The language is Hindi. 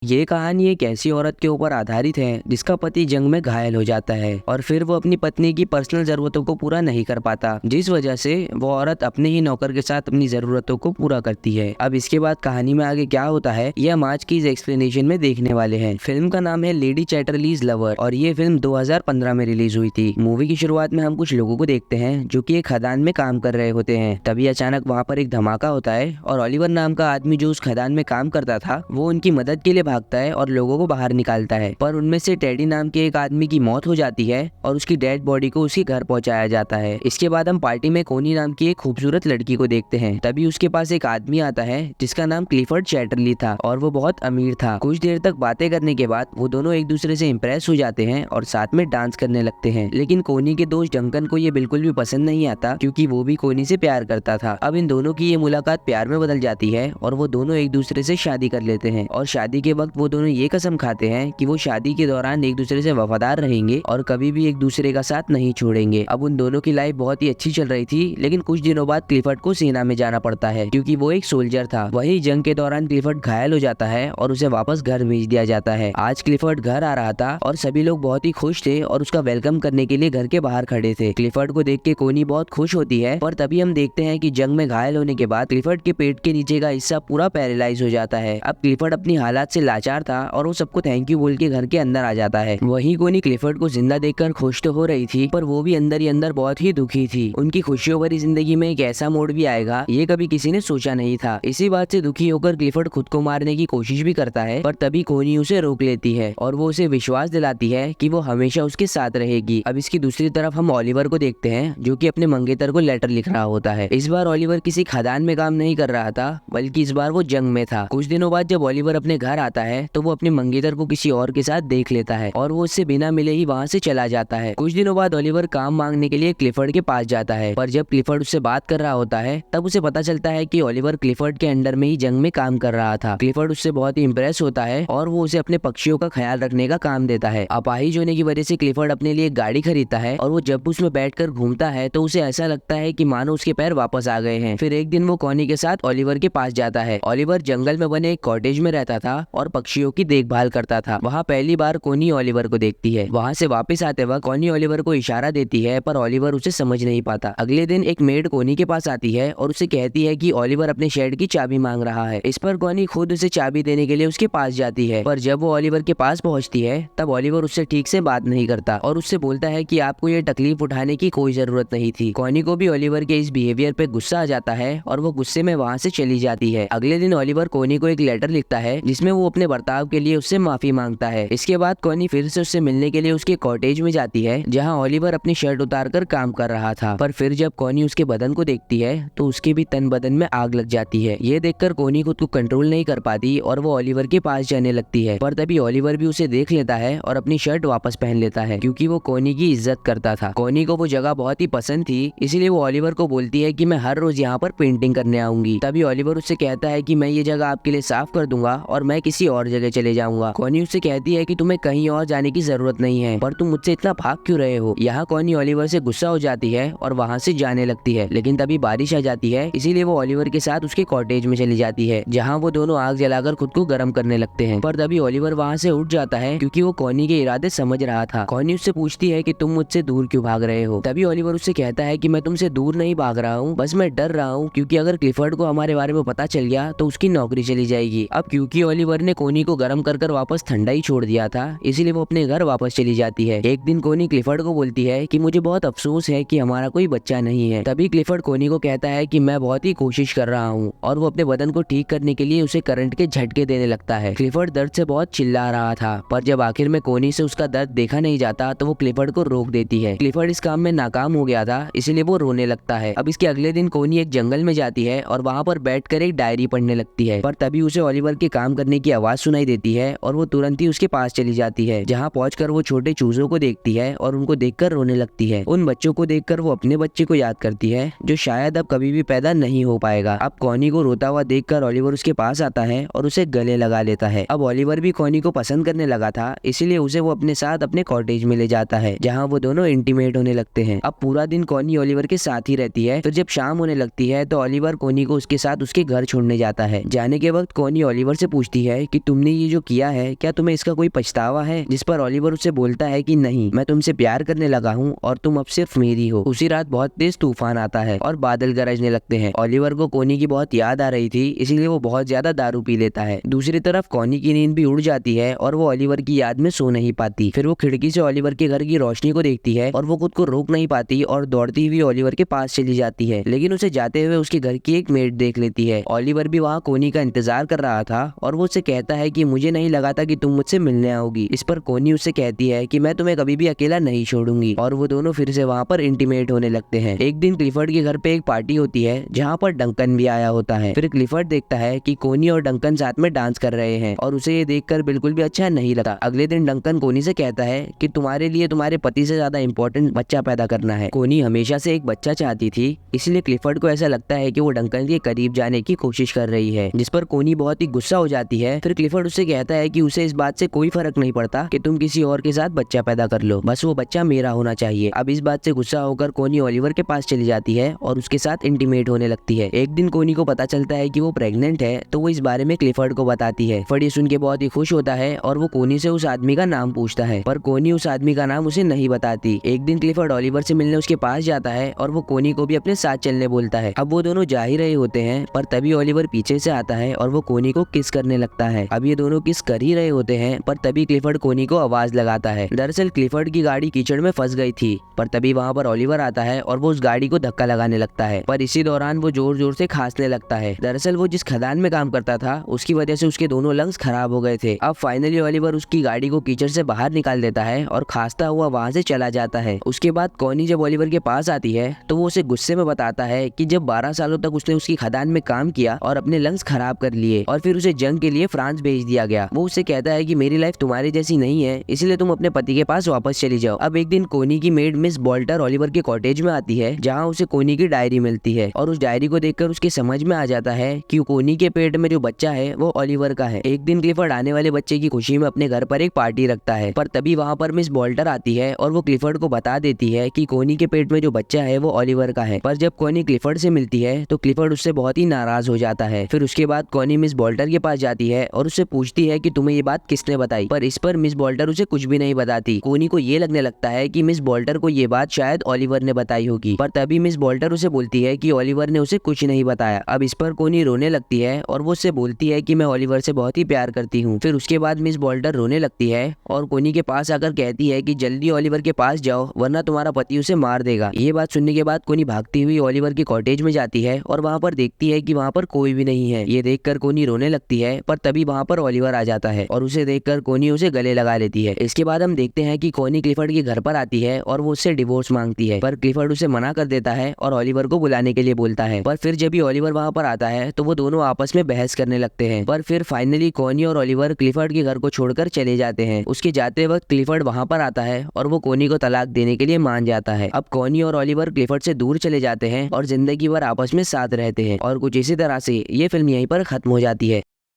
ये कहानी एक ऐसी औरत के ऊपर आधारित है जिसका पति जंग में घायल हो जाता है और फिर वो अपनी पत्नी की पर्सनल जरूरतों को पूरा नहीं कर पाता, जिस वजह से वो औरत अपने ही नौकर के साथ अपनी जरूरतों को पूरा करती है। अब इसके बाद कहानी में आगे क्या होता है ये हम आज की इस एक्सप्लेनेशन में देखने वाले हैं। फिल्म का नाम है लेडी चैटरलीज लवर और ये फिल्म 2015 में रिलीज हुई थी। मूवी की शुरुआत में हम कुछ लोगों को देखते हैं जो कि एक खदान में काम कर रहे होते हैं। तभी अचानक वहाँ पर एक धमाका होता है और ओलिवर नाम का आदमी जो उस खदान में काम करता था वो उनकी मदद के लिए भागता है और लोगों को बाहर निकालता है। पर उनमें से टेडी नाम के एक आदमी की मौत हो जाती है और उसकी डेड बॉडी को उसके घर पहुंचाया जाता है। इसके बाद हम पार्टी में कोनी नाम की एक खूबसूरत लड़की को देखते हैं। तभी उसके पास एक आदमी आता है जिसका नाम क्लिफर्ड चैटरली था और वो बहुत अमीर था। कुछ देर तक बातें करने के बाद वो दोनों एक दूसरे से इम्प्रेस हो जाते हैं और साथ में डांस करने लगते हैं। लेकिन कोनी के दोस्त डंकन को ये बिल्कुल भी पसंद नहीं आता क्योंकि वो भी कोनी से प्यार करता था। अब इन दोनों की ये मुलाकात प्यार में बदल जाती है और वो दोनों एक दूसरे से शादी कर लेते हैं और शादी के वक्त वो दोनों ये कसम खाते हैं कि वो शादी के दौरान एक दूसरे से वफादार रहेंगे और कभी भी एक दूसरे का साथ नहीं छोड़ेंगे। अब उन दोनों की लाइफ बहुत ही अच्छी चल रही थी, लेकिन कुछ दिनों बाद क्लिफर्ड को सेना में जाना पड़ता है क्योंकि वो एक सोल्जर था। वही जंग के दौरान क्लिफर्ड घायल हो जाता है और उसे वापस घर भेज दिया जाता है। आज क्लिफर्ड घर आ रहा था और सभी लोग बहुत ही खुश थे और उसका वेलकम करने के लिए घर के बाहर खड़े थे। क्लिफर्ड को देख के कोनी बहुत खुश होती है, पर तभी हम देखते हैं कि जंग में घायल होने के बाद क्लिफर्ड के पेट के नीचे का हिस्सा पूरा पैरालाइज हो जाता है। अब क्लिफर्ड अपनी हालात से लाचार था और वो सबको थैंक यू बोल के घर के अंदर आ जाता है। वहीं कोनी क्लिफर्ड को जिंदा देखकर खुश तो हो रही थी, पर वो भी अंदर ही अंदर बहुत ही दुखी थी। उनकी खुशियों भरी जिंदगी में एक ऐसा मोड़ भी आएगा ये कभी किसी ने सोचा नहीं था। इसी बात से दुखी होकर क्लिफर्ड खुद को मारने की कोशिश भी करता है, पर तभी कोनी उसे रोक लेती है और वो उसे विश्वास दिलाती है कि वो हमेशा उसके साथ रहेगी। अब इसकी दूसरी तरफ हम ओलिवर को देखते हैं जो कि अपने मंगेतर को लेटर लिख रहा होता है। इस बार ओलिवर किसी खदान में काम नहीं कर रहा था, बल्कि इस बार वो जंग में था। कुछ दिनों बाद जब ओलिवर अपने घर आता है तो वो अपने मंगेतर को किसी और के साथ देख लेता है और वो उससे बिना मिले ही वहाँ से चला जाता है। कुछ दिनों बाद ओलिवर काम मांगने के लिए क्लिफर्ड के पास जाता है, पर जब क्लिफर्ड उससे बात कर रहा होता है तब उसे पता चलता है कि ओलिवर क्लिफर्ड के अंडर में ही जंग में काम कर रहा था। क्लिफर्ड उससे बहुत ही इम्प्रेस होता है और वो उसे अपने पक्षियों का ख्याल रखने का काम देता है। अपाहिज होने की वजह से क्लिफर्ड अपने लिए एक गाड़ी खरीदता है और वो जब उसमें बैठकर घूमता है तो उसे ऐसा लगता है कि मानो उसके पैर वापस आ गए हैं। फिर एक दिन वो कॉनी के साथ ओलिवर के पास जाता है। ओलिवर जंगल में बने एक कॉटेज में रहता था और पक्षियों की देखभाल करता था। वहाँ पहली बार कोनी ओलिवर को देखती है। वहाँ से वापस आते वक्त कोनी ओलिवर को इशारा देती है, पर ओलिवर उसे समझ नहीं पाता। अगले दिन एक मेड कोनी के पास आती है और उसे कहती है कि ओलिवर अपने शेड की चाबी मांग रहा है। इस पर कोनी खुद उसे चाबी देने के लिए उसके पास जाती है, पर जब वो ओलिवर के पास पहुँचती है तब ओलिवर उससे ठीक से बात नहीं करता और उससे बोलता है कि आपको ये तकलीफ उठाने की कोई जरूरत नहीं थी। कोनी को भी ओलिवर के इस बिहेवियर पे गुस्सा आ जाता है और वो गुस्से में वहाँ से चली जाती है। अगले दिन ओलिवर कोनी को एक लेटर लिखता है जिसमें वो अपने बर्ताव के लिए उससे माफी मांगता है। इसके बाद कोनी फिर से उससे मिलने के लिए उसके कॉटेज में जाती है जहाँ ओलिवर अपनी शर्ट उतारकर काम कर रहा था। पर फिर जब कोनी उसके बदन को देखती है तो उसके भी तन बदन में आग लग जाती है। ये देखकर कोनी खुद को कंट्रोल नहीं कर पाती और वो ओलिवर के पास जाने लगती है, पर तभी ओलिवर भी उसे देख लेता है और अपनी शर्ट वापस पहन लेता है क्योंकि वो कोनी की इज्जत करता था। कोनी को वो जगह बहुत ही पसंद थी, इसलिए वो ओलिवर को बोलती है कि मैं हर रोज यहाँ पर पेंटिंग करने आऊंगी। तभी ओलिवर उससे कहता है कि मैं ये जगह आपके लिए साफ कर दूंगा और मैं किसी और जगह चले जाऊंगा। कोनी उससे कहती है कि तुम्हें कहीं और जाने की जरूरत नहीं है, पर तुम मुझसे इतना भाग क्यों रहे हो। यहाँ कोनी ओलिवर से गुस्सा हो जाती है और वहाँ से जाने लगती है, लेकिन तभी बारिश आ जाती है, इसीलिए वो ओलिवर के साथ उसके कॉटेज में चली जाती है जहाँ वो दोनों आग जलाकर खुद को गर्म करने लगते हैं। पर तभी ओलिवर वहाँ से उठ जाता है क्योंकि वो कोनी के इरादे समझ रहा था। कोनी उससे पूछती है कि तुम मुझसे दूर क्यों भाग रहे हो। तभी ओलिवर उससे कहता है कि मैं तुमसे दूर नहीं भाग रहा हूँ, बस मैं डर रहा हूँ क्योंकि अगर क्लिफर्ड को हमारे बारे में पता चल गया तो उसकी नौकरी चली जाएगी। अब क्योंकि ओलिवर ने कोनी को गर्म कर वापस ठंडा ही छोड़ दिया था, इसीलिए वो अपने घर वापस चली जाती है। एक दिन कोनी क्लिफर्ड को बोलती है कि मुझे बहुत अफसोस है कि हमारा कोई बच्चा नहीं है। तभी क्लिफर्ड कोनी को कहता है कि मैं बहुत ही कोशिश कर रहा हूँ और वो अपने बदन को ठीक करने के लिए उसे करंट के झटके देने लगता है। क्लिफर्ड दर्द से बहुत चिल्ला रहा था, पर जब आखिर में कोनी से उसका दर्द देखा नहीं जाता तो वो क्लिफर्ड को रोक देती है। क्लिफर्ड इस काम में नाकाम हो गया था, इसलिए वो रोने लगता है। अब इसके अगले दिन कोनी एक जंगल में जाती है और वहाँ पर बैठकर एक डायरी पढ़ने लगती है, पर तभी उसे ओलिवर के काम करने की आवाज सुनाई देती है और वो तुरंत ही उसके पास चली जाती है, जहाँ पहुंचकर वो छोटे चूजों को देखती है और उनको देखकर रोने लगती है। उन बच्चों को देखकर वो अपने बच्चे को याद करती है जो शायद अब कभी भी पैदा नहीं हो पाएगा। अब कोनी को रोता हुआ देखकर ओलिवर उसके पास आता है और उसे गले लगा लेता है। अब ओलिवर भी कोनी को पसंद करने लगा था, इसीलिए उसे वो अपने साथ अपने कॉटेज में ले जाता है जहाँ वो दोनों इंटीमेट होने लगते हैं। अब पूरा दिन कोनी ओलिवर के साथ ही रहती है। फिर जब शाम होने लगती है तो ओलिवर कोनी को उसके साथ उसके घर छोड़ने जाता है। जाने के वक्त कोनी ओलिवर से पूछती है कि तुमने ये जो किया है क्या तुम्हें इसका कोई पछतावा है, जिस पर ओलिवर उससे बोलता है कि नहीं, मैं तुमसे प्यार करने लगा हूँ और तुम अब सिर्फ मेरी हो। उसी रात बहुत तेज तूफान आता है और बादल गरजने लगते हैं। ओलिवर को कोनी की बहुत याद आ रही थी, इसलिए वो बहुत ज्यादा दारू पी लेता है। दूसरी तरफ कोनी की नींद भी उड़ जाती है और वो ओलिवर की याद में सो नहीं पाती। फिर वो खिड़की से ओलिवर के घर की रोशनी को देखती है और वो खुद को रोक नहीं पाती और दौड़ती हुई ओलिवर के पास चली जाती है, लेकिन उसे जाते हुए उसके घर की एक मेड देख लेती है। ओलिवर भी वहाँ कोनी का इंतजार कर रहा था और वो उससे कहता है कि मुझे नहीं लगा था कि तुम मुझसे मिलने आओगी। इस पर कोनी उससे कहती है कि मैं तुम्हें कभी भी अकेला नहीं छोड़ूंगी और वो दोनों फिर से वहाँ पर इंटीमेट होने लगते हैं। एक दिन क्लिफर्ड के घर पे एक पार्टी होती है जहाँ पर डंकन भी आया होता है। फिर क्लिफर्ड देखता है कि कोनी और डंकन साथ में डांस कर रहे हैं और उसे ये देखकर बिल्कुल भी अच्छा नहीं लगा। अगले दिन डंकन कोनी से कहता है कि तुम्हारे लिए तुम्हारे पति से ज्यादा इम्पोर्टेंट बच्चा पैदा करना है। कोनी हमेशा से एक बच्चा चाहती थी, इसलिए क्लिफर्ड को ऐसा लगता है कि वो डंकन के करीब जाने की कोशिश कर रही है, जिस पर कोनी बहुत ही गुस्सा हो जाती है। फिर क्लिफर्ड उससे कहता है कि उसे इस बात से कोई फर्क नहीं पड़ता कि तुम किसी और के साथ बच्चा पैदा कर लो, बस वो बच्चा मेरा होना चाहिए। अब इस बात से गुस्सा होकर कोनी ओलिवर के पास चली जाती है और उसके साथ इंटीमेट होने लगती है। एक दिन कोनी को पता चलता है कि वो प्रेग्नेंट है, तो वो इस बारे में क्लिफर्ड को बताती है। क्लिफर्ड ये सुन के बहुत ही खुश होता है और वो कोनी से उस आदमी का नाम पूछता है, पर कोनी उस आदमी का नाम उसे नहीं बताती। एक दिन क्लिफर्ड ओलिवर से मिलने उसके पास जाता है और वो कोनी को भी अपने साथ चलने बोलता है। अब वो दोनों जा ही रहे होते हैं, पर तभी ओलिवर पीछे से आता है और वो कोनी को किस करने लगता है। अब ये दोनों किस कर ही रहे होते हैं, पर तभी क्लिफर्ड कोनी को आवाज लगाता है। दरअसल क्लिफर्ड की गाड़ी कीचड़ में फंस गई थी, पर तभी वहाँ पर ओलिवर आता है और वो उस गाड़ी को धक्का लगाने लगता है, पर इसी दौरान वो जोर जोर से खांसने लगता है। दरअसल वो जिस खदान में काम करता था उसकी वजह से उसके दोनों लंग्स खराब हो गए थे। अब फाइनली ओलिवर उसकी गाड़ी को कीचड़ से बाहर निकाल देता है और खांसता हुआ वहाँ से चला जाता है। उसके बाद कोनी जब ओलिवर के पास आती है तो वो उसे गुस्से में बताता है कि जब 12 सालों तक उसने उसकी खदान में काम किया और अपने लंग्स खराब कर लिए और फिर उसे जंग के लिए फ्रांस भेज दिया गया। वो उससे कहता है कि मेरी लाइफ तुम्हारी जैसी नहीं है, इसलिए तुम अपने पति के पास वापस चली जाओ। अब एक दिन कोनी की मेड मिस बोल्टर ओलिवर के कॉटेज में आती है, जहाँ उसे कोनी की डायरी मिलती है और उस डायरी को देखकर उसके समझ में आ जाता है कि कोनी के पेट में जो बच्चा है वो ओलिवर का है। एक दिन क्लिफर्ड आने वाले बच्चे की खुशी में अपने घर पर एक पार्टी रखता है, पर तभी वहाँ पर मिस बोल्टर आती है और वो क्लिफर्ड को बता देती है कि कोनी के पेट में जो बच्चा है वो ओलिवर का है। पर जब कोनी क्लिफर्ड से मिलती है तो क्लिफर्ड उससे बहुत ही नाराज हो जाता है। फिर उसके बाद कोनी मिस बोल्टर के पास जाती है और उससे पूछती है कि तुम्हें ये बात किसने बताई, पर इस पर मिस बोल्टर उसे कुछ भी नहीं बताती। कोनी को ये लगने लगता है कि मिस बोल्टर को ये बात शायद ओलिवर ने बताई होगी, पर तभी मिस बोल्टर उसे बोलती है कि ओलिवर ने उसे कुछ नहीं बताया। अब इस पर कोनी रोने लगती है और वो उससे बोलती है कि मैं ओलिवर से बहुत ही प्यार करती हूँ। फिर उसके बाद मिस बोल्टर रोने लगती है और कोनी के पास आकर कहती है कि जल्दी ओलिवर के पास जाओ वरना तुम्हारा पति उसे मार देगा। ये बात सुनने के बाद कोनी भागती हुई ओलिवर के कॉटेज में जाती है और वहाँ पर देखती है कि वहाँ पर कोई भी नहीं है। ये देखकर कोनी रोने लगती है, पर तभी वहाँ पर ओलिवर आ जाता है और उसे देखकर कोनी उसे गले लगा लेती है। इसके बाद हम देखते हैं कि कोनी क्लिफर्ड के घर पर आती है और वो उससे डिवोर्स मांगती है, पर क्लिफर्ड उसे मना कर देता है और ओलिवर को बुलाने के लिए बोलता है। पर फिर जब भी ओलिवर वहाँ पर आता है तो वो दोनों आपस में बहस करने लगते हैं, पर फिर फाइनली कोनी और ओलिवर क्लिफर्ड के घर को छोड़कर चले जाते हैं। उसके जाते वक्त क्लिफर्ड वहाँ पर आता है और वो कोनी को तलाक देने के लिए मान जाता है। अब कोनी और ओलिवर क्लिफर्ड से दूर चले जाते हैं और जिंदगी भर आपस में साथ रहते हैं और कुछ इसी तरह से ये फिल्म यहीं पर खत्म हो जाती है।